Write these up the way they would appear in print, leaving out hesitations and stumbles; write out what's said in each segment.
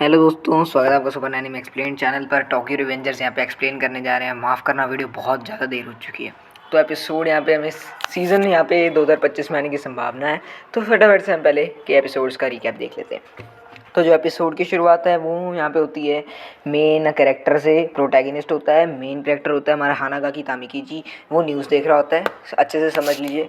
Hello दोस्तों, स्वागत है आपका सुपर एनिमे एक्सप्लेन चैनल पर। टोक्यो रिवेंजर्स यहाँ पे एक्सप्लेन करने जा रहे हैं। माफ़ करना, वीडियो बहुत ज़्यादा देर हो चुकी है। तो एपिसोड यहाँ पे हमें सीज़न यहाँ पे 2025 में आने की संभावना है। तो फटाफट से हम पहले के एपिसोड्स का रिकैप देख लेते हैं। तो जो एपिसोड की शुरुआत है वो यहाँ पे होती है मेन कैरेक्टर से। प्रोटैगनिस्ट होता है, मेन कैरेक्टर होता है हमारा हानागाकी तामिकी जी। वो न्यूज़ देख रहा होता है, अच्छे से समझ लीजिए।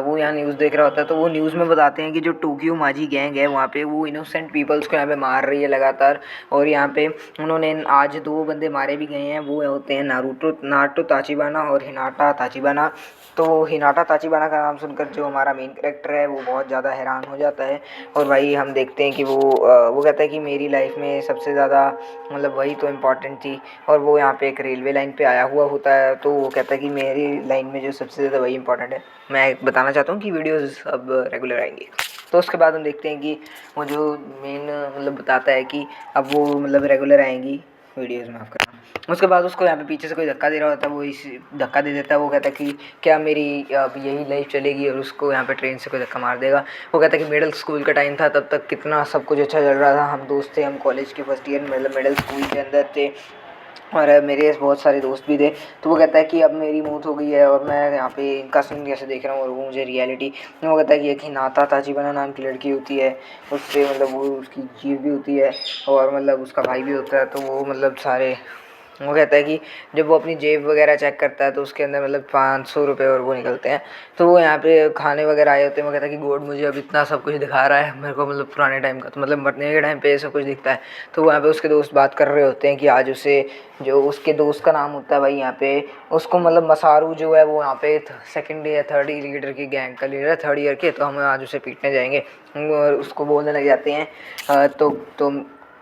वो यहाँ न्यूज़ देख रहा होता है। तो वो न्यूज़ में बताते हैं कि जो टोक्यो माजी गैंग है वहाँ पे वो इनोसेंट पीपल्स को यहाँ पे मार रही है लगातार। और यहाँ पे उन्होंने आज 2 बंदे मारे भी गए हैं। वो होते हैं नारुतो ताचिबाना और हिनाटा ताचिबाना। तो हिनाटा ताचिबाना का नाम सुनकर जो हमारा मेन कैरेक्टर है वो बहुत ज़्यादा हैरान हो जाता है। और भाई हम देखते हैं कि वो कहता है कि मेरी लाइफ में सबसे ज़्यादा मतलब वही तो इम्पोर्टेंट थी। और वो यहाँ पे एक रेलवे लाइन पे आया हुआ होता है। तो वो कहता है कि मेरी लाइन में जो सबसे ज़्यादा वही इंपॉर्टेंट है। मैं बताना चाहता हूँ कि वीडियोज़ अब रेगुलर आएंगी। तो उसके बाद हम देखते हैं कि वो जो मेन मतलब बताता है कि अब वो मतलब रेगुलर आएंगी वीडियोज़, माफ़ करना। उसके बाद उसको यहाँ पे पीछे से कोई धक्का दे रहा होता है, वो इसी धक्का दे देता है। वो कहता है कि क्या मेरी अब यही लाइफ चलेगी, और उसको यहाँ पे ट्रेन से कोई धक्का मार देगा। वो कहता है कि मिडिल स्कूल का टाइम था, तब तक कितना सब कुछ अच्छा चल रहा था। हम दोस्त थे, हम कॉलेज के फर्स्ट ईयर मतलब मिडिल स्कूल के अंदर थे, और मेरे बहुत सारे दोस्त भी थे। तो वो कहता है कि अब मेरी मौत हो गई है और मैं यहाँ पे इनका सीन कैसे देख रहा हूँ, और वो मुझे रियलिटी। वो कहता है कि एक हिनाता ताचिबाना नाम की लड़की होती है, उससे मतलब वो उसकी जीव भी होती है, और मतलब उसका भाई भी होता है। तो वो मतलब सारे वो कहता है कि जब वो अपनी जेब वगैरह चेक करता है तो उसके अंदर मतलब 500 रुपये और वो निकलते हैं। तो वो यहाँ पे खाने वगैरह आए होते हैं। वो कहता है कि गॉड मुझे अब इतना सब कुछ दिखा रहा है मेरे को, मतलब पुराने टाइम का, तो मतलब मरने के टाइम पे सब कुछ दिखता है। तो वहाँ पे उसके दोस्त बात कर रहे होते हैं कि आज उसे, जो उसके दोस्त का नाम होता है भाई यहाँ पे, उसको मतलब मसारू जो है वो यहाँ पे सेकेंड या थर्ड लीडर की गैंग का लीडर है, 3rd ईयर के। तो हम आज उसे पीटने जाएंगे। और उसको बोलने लग जाते हैं तो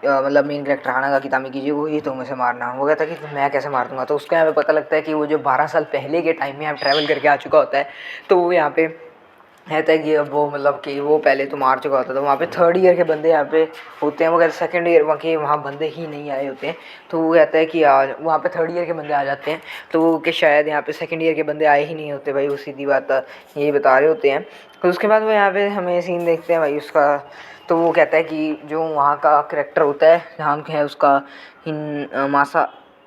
मतलब मेन कैरेक्टर हानागाकी तामिकी जी वो, ये तुम उसे मारना। वो कहता है कि मैं कैसे मार दूंगा। तो उसको यहाँ पे पता लगता है कि वो जो 12 साल पहले के टाइम में यहाँ ट्रैवल करके आ चुका होता है। तो वो यहाँ पे कहता है कि अब वो मतलब कि वो पहले तो मार चुका होता था। वहाँ पे 3rd ईयर के बंदे यहाँ पे होते हैं। वो कहते हैं 2nd ईयर के वहाँ बंदे ही नहीं आए होते हैं। तो वो कहता है कि आज वहाँ पे 3rd ईयर के बंदे आ जाते हैं। तो वो कि शायद यहाँ पे 2nd ईयर के बंदे आए ही नहीं होते भाई, वो सीधी बात ये बता रहे होते हैं। तो उसके बाद वो यहाँ पे हमें सीन देखते हैं भाई उसका। तो वो कहता है कि जो वहाँ का करेक्टर होता है, नाम है उसका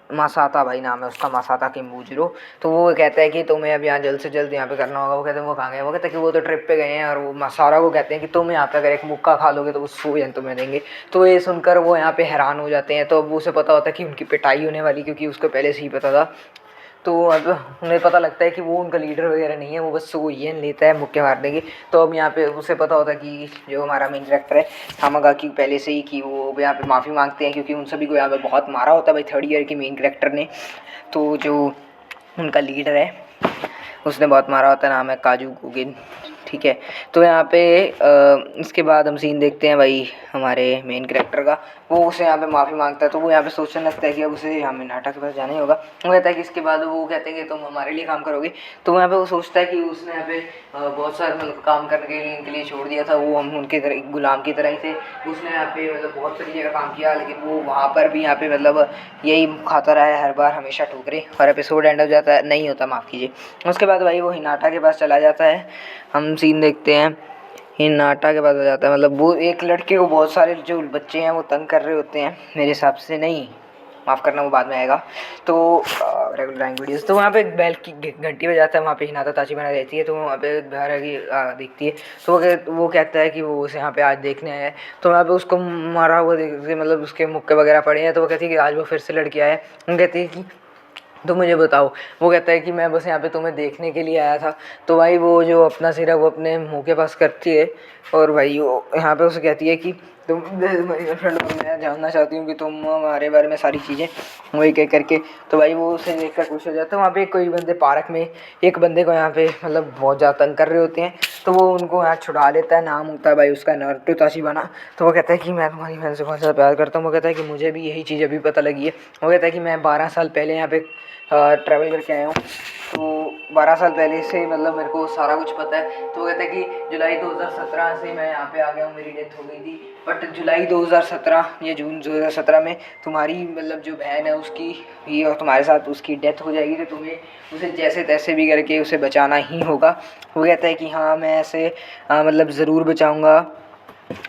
मासाता भाई नाम है उसका, मासाता किम्बूजरो। तो वो कहता है कि तुम्हें अब यहाँ जल्द से जल्द यहाँ पे करना होगा। वो कहते हैं वो कहाँ गए। वो कहते हैं कि वो तो ट्रिप पे गए हैं, और वो मसारा को कहते हैं कि तुम यहाँ पे अगर एक मुक्का खा लोगे तो वो 100 yen तुम्हें देंगे। तो ये सुनकर वो यहाँ पे हैरान हो जाते हैं। तो अब उसे पता होता है कि उनकी पिटाई होने वाली, क्योंकि उसको पहले से ही पता था। तो अब उन्हें पता लगता है कि वो उनका लीडर वगैरह नहीं है, वो बस 100 येन लेता है मुक्के मारने की। तो अब यहाँ पे उसे पता होता है कि जो हमारा मेन कैरेक्टर है हामागाकी पहले से ही, कि वो यहाँ पे माफ़ी मांगते हैं, क्योंकि उन सभी को यहाँ पे बहुत मारा होता है भाई 3rd ईयर के मेन कैरेक्टर ने। तो जो उनका लीडर है उसने बहुत मारा होता है, नाम है काजू गोगिन, ठीक है। तो यहाँ पे इसके बाद हम सीन देखते हैं भाई हमारे मेन कैरेक्टर का। वो उसे यहाँ पे माफ़ी मांगता है। तो वो यहाँ पे सोचने लगता है कि अब उसे हमें नाटक के पास जाना ही होगा। वो कहता है कि इसके बाद वो कहते हैं कि तुम हमारे लिए काम करोगे। तो यहाँ पे वो सोचता है कि उसने यहाँ पे बहुत सारे मतलब काम करने के लिए इनके लिए छोड़ दिया था। वो हम उनके तरह गुलाम की तरह ही थे। उसने यहाँ पे मतलब बहुत सारी जगह काम किया, लेकिन वो वहाँ पर भी यहाँ पे मतलब यही खाता रहा है हर बार, हमेशा ठुकरे। और एपिसोड एंड हो जाता है, नहीं होता, माफ़ कीजिए। उसके बाद भाई वो हिनाटा के पास चला जाता है। हम सीन देखते हैं हिनाटा के पास हो जाता है, मतलब वो एक लड़के को बहुत सारे जो बच्चे हैं वो तंग कर रहे होते हैं, मेरे हिसाब से नहीं, माफ़ करना वो बाद में आएगा। तो रेगुलर आएंगे वीडियोस। तो वहाँ पे एक बैल की घंटी बजाता है, वहाँ पे हिनाता ताचिबाना रहती है। तो वहाँ पे बाहर की दिखती है। तो वो कहता है कि वो उसे यहाँ पे आज देखने आया है। तो वहाँ पे उसको मारा हुआ देखते, मतलब उसके मुक्के वगैरह पड़े हैं। तो वो कहती है कि आज वो फिर से लड़की आया है। वो कहती है कि तो मुझे बताओ। वो कहता है कि मैं बस यहाँ पे तुम्हें देखने के लिए आया था। तो भाई वो जो अपना सिर है वो अपने मुंह के पास करती है, और भाई वो यहाँ पे उसे कहती है कि तुम मेरी गर्लफ्रेंड हो, मैं जानना चाहती हूँ कि तुम हमारे बारे में सारी चीज़ें, वही कह करके। तो भाई वो उसे देख कर खुश हो जाता है। वहाँ पे कोई बंदे पार्क में एक बंदे को यहाँ पे मतलब बहुत ज़्यादा तंग कर रहे होते हैं। तो वो उनको यहाँ छुड़ा लेता है। नाम होता है भाई उसका नारुतो ताचिबाना। तो वो कहता है कि मैं तुम्हारी बहन से बहुत ज़्यादा प्यार करता हूँ। वो कहता है कि मुझे भी यही चीज़ अभी पता लगी है। वो कहता है कि मैं 12 साल पहले यहाँ पे ट्रैवल करके आया हूँ। तो 12 साल पहले से मतलब मेरे को सारा कुछ पता है। तो वो कहता है कि जुलाई 2017 से मैं यहाँ पे आ गया हूँ, मेरी डेथ हो गई थी, बट जुलाई 2017 या जून 2017 में तुम्हारी मतलब जो बहन है उसकी भी और तुम्हारे साथ उसकी डेथ हो जाएगी। तो तुम्हें उसे जैसे तैसे भी करके उसे बचाना ही होगा। वो कहता है कि हाँ मैं ऐसे मतलब ज़रूर बचाऊँगा।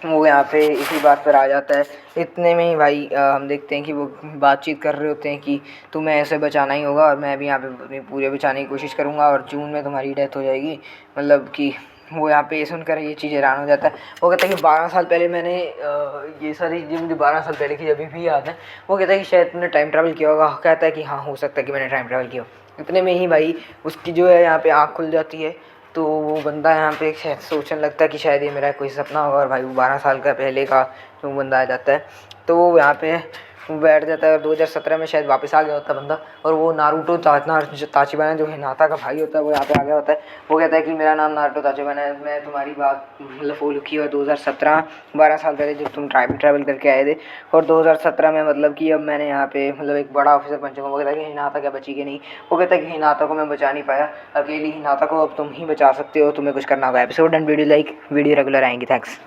वो यहाँ पे इसी बात पर आ जाता है। इतने में ही भाई हम देखते हैं कि वो बातचीत कर रहे होते हैं कि तुम्हें ऐसे बचाना ही होगा और मैं भी यहाँ पे अपनी पूरे बचाने की कोशिश करूँगा और जून में तुम्हारी डेथ हो जाएगी। मतलब कि वो यहाँ पे ये सुनकर ये चीज़ हैरान हो जाता है। वो कहता है कि 12 साल पहले मैंने ये सारी चीज़ें मुझे 12 साल पहले की अभी भी याद है। वो कहता है कि शायद तुमने टाइम ट्रैवल किया होगा। कहता है कि हाँ, हो सकता है कि मैंने टाइम ट्रैवल किया हो। इतने में ही भाई उसकी जो है यहाँ पे आँख खुल जाती है। तो वो बंदा यहाँ पे शायद सोचने लगता है कि शायद ये मेरा कोई सपना होगा और भाई वो 12 साल का पहले का जो बंदा आ जाता है। तो वो यहाँ पे बैठ जाता है। 2017 में शायद वापस आ गया होता है बंदा और वो नारुतो ताचिबाना जो हिनाता का भाई होता है वो यहाँ पे आ गया होता है। वो कहता है कि मेरा नाम नारुतो ताचिबाना है, मैं तुम्हारी बात मतलब फॉलो की और 2017 12 साल पहले जब तुम टाइम ट्रैवल करके आए थे और 2017 में मतलब कि अब मैंने यहाँ पे मतलब एक बड़ा ऑफिसर बन चुका हूँ। वो कहता है कि हिनाता क्या बची कि नहीं। वो कहता है कि हिनाता को मैं बचा नहीं पाया, अकेली हिनाता को अब तुम ही बचा सकते हो, तुम्हें कुछ करना होगा। Episode and video like video regular आएंगी। थैंक्स।